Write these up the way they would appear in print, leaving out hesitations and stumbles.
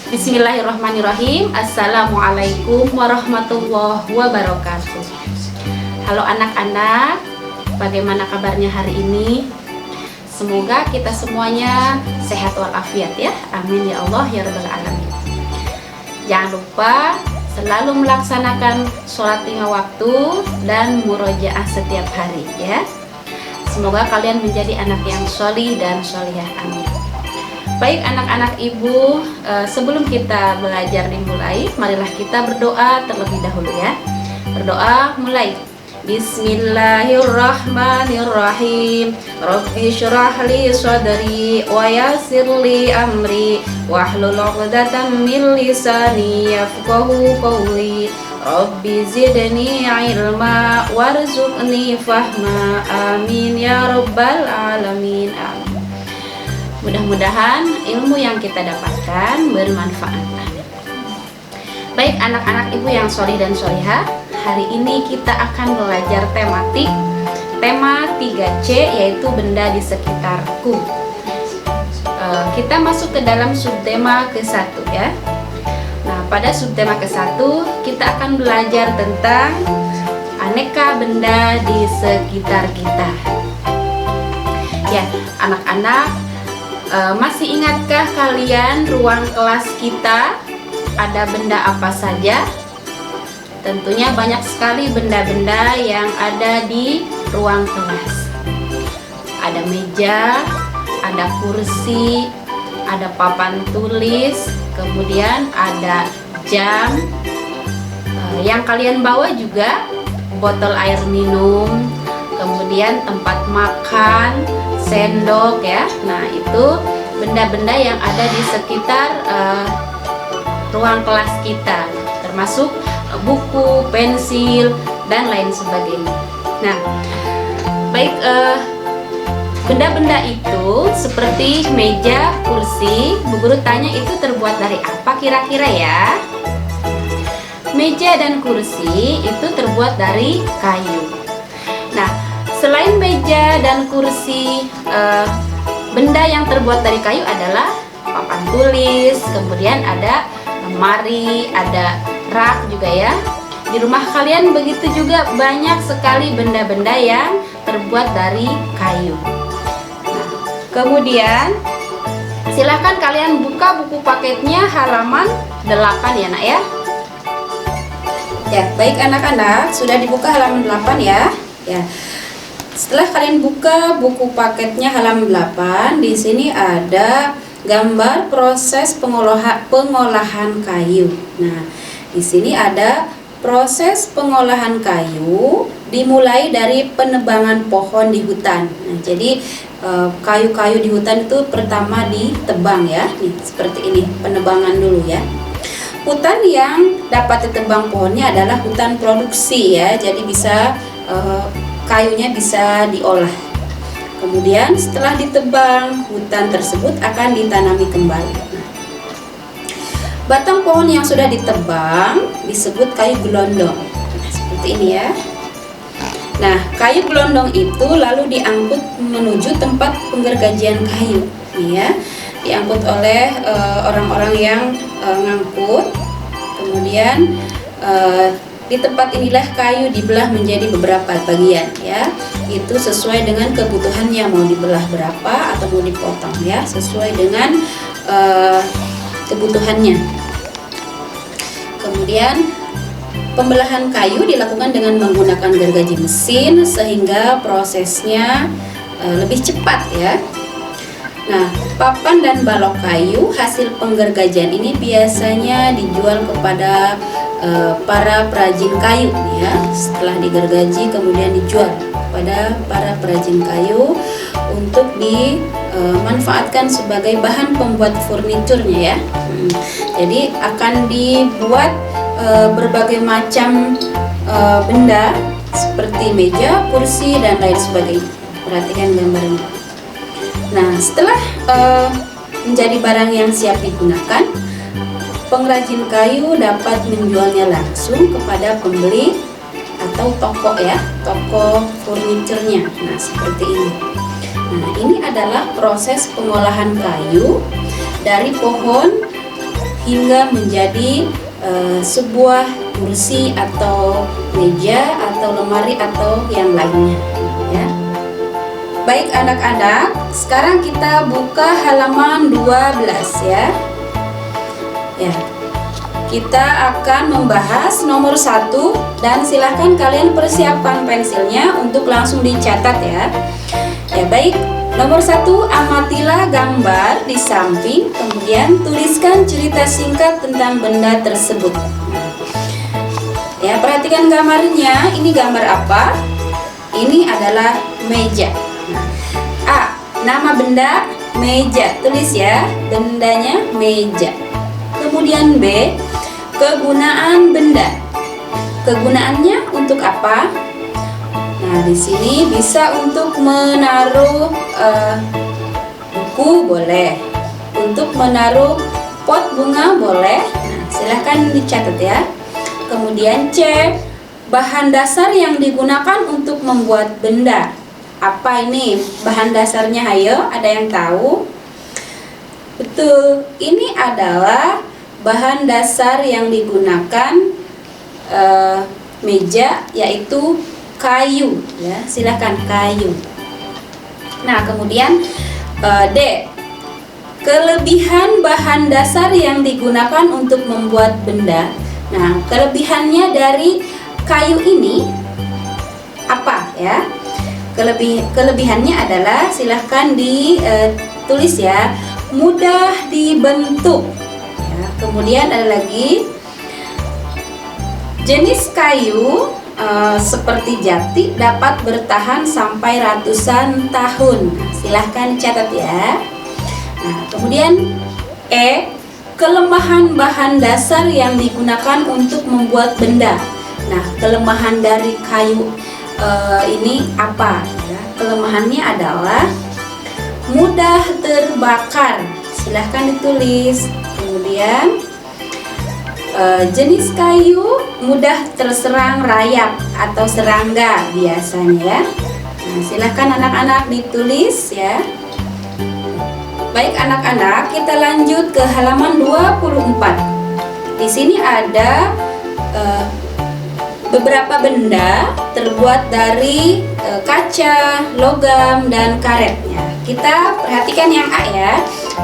Bismillahirrahmanirrahim. Assalamualaikum warahmatullahi wabarakatuh. Halo anak-anak, bagaimana kabarnya hari ini? Semoga kita semuanya sehat walafiat ya. Amin ya Allah ya rabbal alamin. Jangan lupa selalu melaksanakan sholat 5 waktu dan murojaah setiap hari ya. Semoga kalian menjadi anak yang sholih dan sholihah. Amin. Baik anak-anak ibu, sebelum kita belajar dimulai, marilah kita berdoa terlebih dahulu ya. Berdoa mulai. Bismillahirrahmanirrahim. Rabbi syrah li sadri wa yassir li amri wahlul 'uqdatam min lisani yafqahu qawli. Rabbi zidni ilma warzuqni fahma. Amin ya rabbal alamin. Amin. Mudah-mudahan ilmu yang kita dapatkan bermanfaat. Baik anak-anak ibu yang sholih dan sholihah, hari ini kita akan belajar tema 3C, yaitu benda di sekitarku. Kita masuk ke dalam subtema ke-1 ya. Nah, pada subtema ke-1 kita akan belajar tentang aneka benda di sekitar kita. Ya, anak-anak, masih ingatkah kalian ruang kelas kita ada benda apa saja? Tentunya banyak sekali benda-benda yang ada di ruang kelas. Ada meja, ada kursi, ada papan tulis, kemudian ada jam. Yang kalian bawa juga botol air minum, kemudian tempat makan, sendok ya. Nah, itu benda-benda yang ada di sekitar ruang kelas kita, termasuk buku, pensil, dan lain sebagainya. Nah, baik, benda-benda itu seperti meja, kursi, Bu Guru tanya itu terbuat dari apa kira-kira ya? Meja dan kursi itu terbuat dari kayu. Nah, selain meja dan kursi, benda yang terbuat dari kayu adalah papan tulis, kemudian ada lemari, ada rak juga ya. Di rumah kalian begitu juga banyak sekali benda-benda yang terbuat dari kayu. Nah, kemudian silahkan kalian buka buku paketnya halaman 8 ya nak ya. Ya, baik anak-anak, sudah dibuka halaman 8 ya. Ya. Setelah kalian buka buku paketnya halaman 8, di sini ada gambar proses pengolahan kayu. Nah, di sini ada proses pengolahan kayu dimulai dari penebangan pohon di hutan. Nah, jadi kayu-kayu di hutan itu pertama ditebang ya. Nih, seperti ini, penebangan dulu ya. Hutan yang dapat ditebang pohonnya adalah hutan produksi ya. Jadi bisa kayunya bisa diolah. Kemudian setelah ditebang, hutan tersebut akan ditanami kembali. Batang pohon yang sudah ditebang disebut kayu gelondong. Nah, seperti ini ya. Nah, kayu gelondong itu lalu diangkut menuju tempat penggergajian kayu. Nih ya, diangkut oleh orang-orang yang ngangkut. Kemudian di tempat inilah kayu dibelah menjadi beberapa bagian ya. Itu sesuai dengan kebutuhannya, mau dibelah berapa atau mau dipotong ya, sesuai dengan kebutuhannya. Kemudian pembelahan kayu dilakukan dengan menggunakan gergaji mesin sehingga prosesnya lebih cepat ya. Nah, papan dan balok kayu hasil penggergajian ini biasanya dijual kepada para perajin kayu ya. Setelah digergaji kemudian dijual kepada para perajin kayu untuk dimanfaatkan sebagai bahan pembuat furniturnya ya. Jadi akan dibuat berbagai macam benda seperti meja, kursi, dan lain sebagainya. Perhatikan gambarnya. Nah, setelah menjadi barang yang siap digunakan, pengrajin kayu dapat menjualnya langsung kepada pembeli atau toko ya, toko furniturnya. Nah, seperti ini. Nah, ini adalah proses pengolahan kayu dari pohon hingga menjadi sebuah kursi atau meja atau lemari atau yang lainnya ya. Baik anak-anak, sekarang kita buka halaman 12 ya. Ya. Kita akan membahas nomor 1 dan silahkan kalian persiapkan pensilnya untuk langsung dicatat ya. Ya baik, nomor 1, amatilah gambar di samping, kemudian tuliskan cerita singkat tentang benda tersebut. Ya, perhatikan gambarnya, ini gambar apa? Ini adalah meja. A, nama benda meja, tulis ya, bendanya meja. Kemudian B, kegunaan benda. Kegunaannya untuk apa? Nah, di sini bisa untuk menaruh buku boleh, untuk menaruh pot bunga boleh. Nah, silahkan dicatat ya. Kemudian C, bahan dasar yang digunakan untuk membuat benda. Apa ini bahan dasarnya? Ayo, ada yang tahu? Betul, ini adalah bahan dasar yang digunakan meja, yaitu kayu ya, silahkan kayu. Nah kemudian D, kelebihan bahan dasar yang digunakan untuk membuat benda. Nah kelebihannya dari kayu ini apa ya? Kelebihannya adalah silahkan ditulis ya, mudah dibentuk. Kemudian ada lagi jenis kayu seperti jati dapat bertahan sampai ratusan tahun. Silahkan catat ya. Nah, kemudian E, kelemahan bahan dasar yang digunakan untuk membuat benda. Nah, kelemahan dari kayu ini apa? Ya, kelemahannya adalah mudah terbakar. Silahkan ditulis. Kemudian jenis kayu mudah terserang rayap atau serangga biasanya ya. Nah, silahkan anak-anak ditulis ya. Baik anak-anak, kita lanjut ke halaman 24. Di sini ada beberapa benda terbuat dari kaca, logam, dan karetnya. Kita perhatikan yang A ya.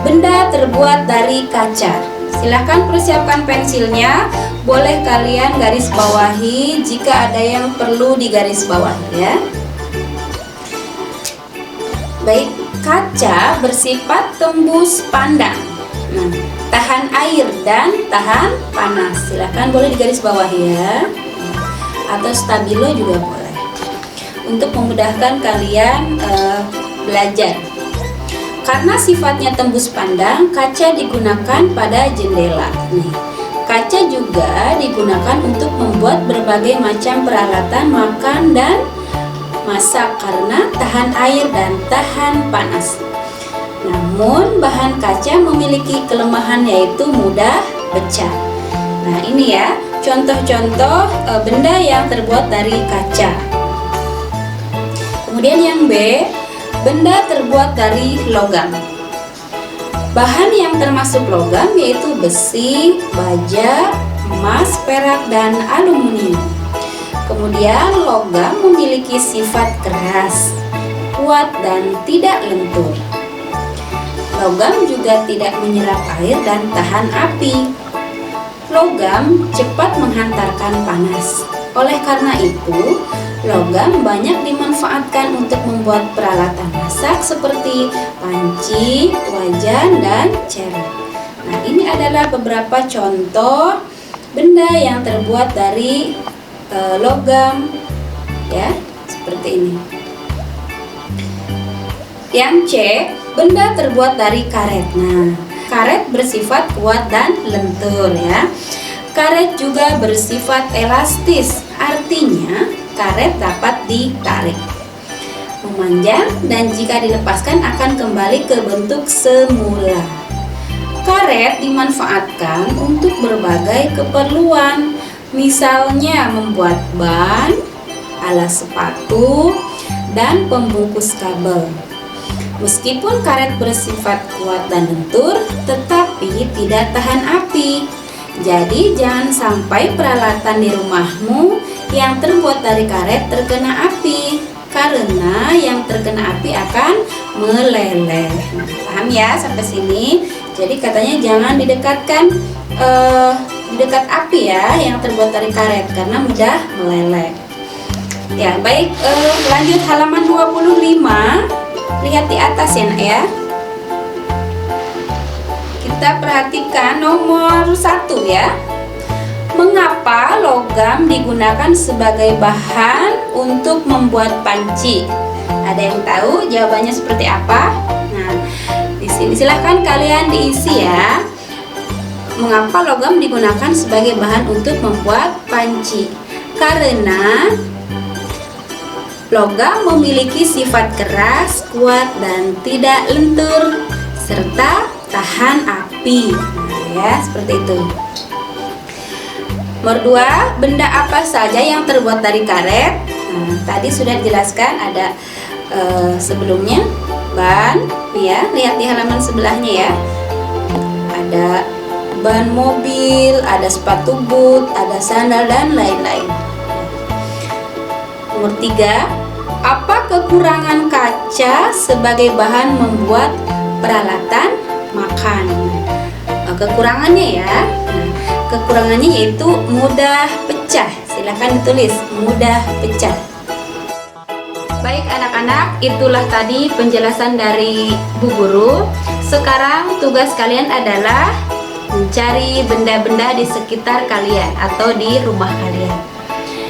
Benda terbuat dari kaca. Silahkan persiapkan pensilnya. Boleh kalian garis bawahi jika ada yang perlu digaris bawahi ya. Baik, kaca bersifat tembus pandang. Nah, tahan air dan tahan panas. Silahkan boleh digaris bawahi ya. Atau stabilo juga boleh. Untuk memudahkan kalian belajar. Karena sifatnya tembus pandang, kaca digunakan pada jendela. Nih, kaca juga digunakan untuk membuat berbagai macam peralatan makan dan masak karena tahan air dan tahan panas. Namun, bahan kaca memiliki kelemahan yaitu mudah pecah. Nah, ini ya, contoh-contoh benda yang terbuat dari kaca. Kemudian yang B, benda terbuat dari logam. Bahan yang termasuk logam yaitu besi, baja, emas, perak, dan aluminium. Kemudian logam memiliki sifat keras, kuat, dan tidak lentur. Logam juga tidak menyerap air dan tahan api. Logam cepat menghantarkan panas. Oleh karena itu, logam banyak dimanfaatkan untuk membuat peralatan masak seperti panci, wajan, dan ceret. Nah, ini adalah beberapa contoh benda yang terbuat dari logam ya, seperti ini. Yang C, benda terbuat dari karet. Nah, karet bersifat kuat dan lentur ya. Karet juga bersifat elastis, artinya karet dapat ditarik, memanjang, dan jika dilepaskan akan kembali ke bentuk semula. Karet dimanfaatkan untuk berbagai keperluan, misalnya membuat ban, alas sepatu, dan pembungkus kabel. Meskipun karet bersifat kuat dan lentur, tetapi tidak tahan api. Jadi jangan sampai peralatan di rumahmu yang terbuat dari karet terkena api, karena yang terkena api akan meleleh. Paham ya sampai sini? Jadi katanya jangan didekatkan di dekat api ya yang terbuat dari karet karena mudah meleleh. Ya, baik, lanjut halaman 25. Lihat di atas ya, Nak ya. Kita perhatikan nomor 1 ya. Mengapa logam digunakan sebagai bahan untuk membuat panci? Ada yang tahu jawabannya seperti apa? Nah, di sini silahkan kalian diisi ya. Mengapa logam digunakan sebagai bahan untuk membuat panci? Karena logam memiliki sifat keras, kuat, dan tidak lentur, serta tahan api. Nah, ya, seperti itu. Nomor 2, benda apa saja yang terbuat dari karet? Nah, tadi sudah dijelaskan ada sebelumnya ban, ya, lihat di halaman sebelahnya ya. Ada ban mobil, ada sepatu boot, ada sandal dan lain-lain. Nomor 3, apa kekurangan kaca sebagai bahan membuat peralatan makan? Kekurangannya ya. Kekurangannya yaitu mudah pecah. Silahkan ditulis mudah pecah. Baik anak-anak, itulah tadi penjelasan dari Bu Guru. Sekarang tugas kalian adalah mencari benda-benda di sekitar kalian atau di rumah kalian.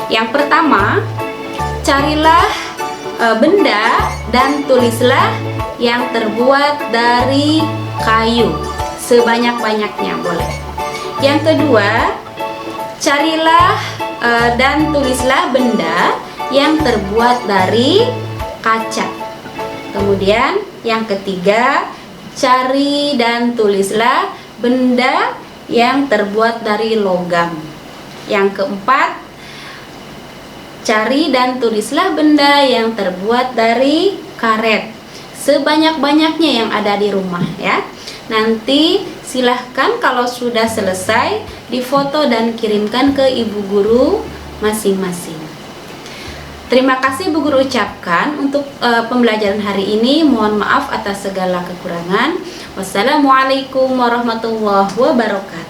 Yang pertama, carilah benda dan tulislah yang terbuat dari kayu sebanyak-banyaknya boleh. Yang kedua, carilah dan tulislah benda yang terbuat dari kaca. Kemudian yang ketiga, cari dan tulislah benda yang terbuat dari logam. Yang keempat, cari dan tulislah benda yang terbuat dari karet sebanyak-banyaknya yang ada di rumah ya. Nanti silahkan kalau sudah selesai difoto dan kirimkan ke ibu guru masing-masing. Terima kasih Bu Guru ucapkan untuk pembelajaran hari ini. Mohon maaf atas segala kekurangan. Wassalamualaikum warahmatullahi wabarakatuh.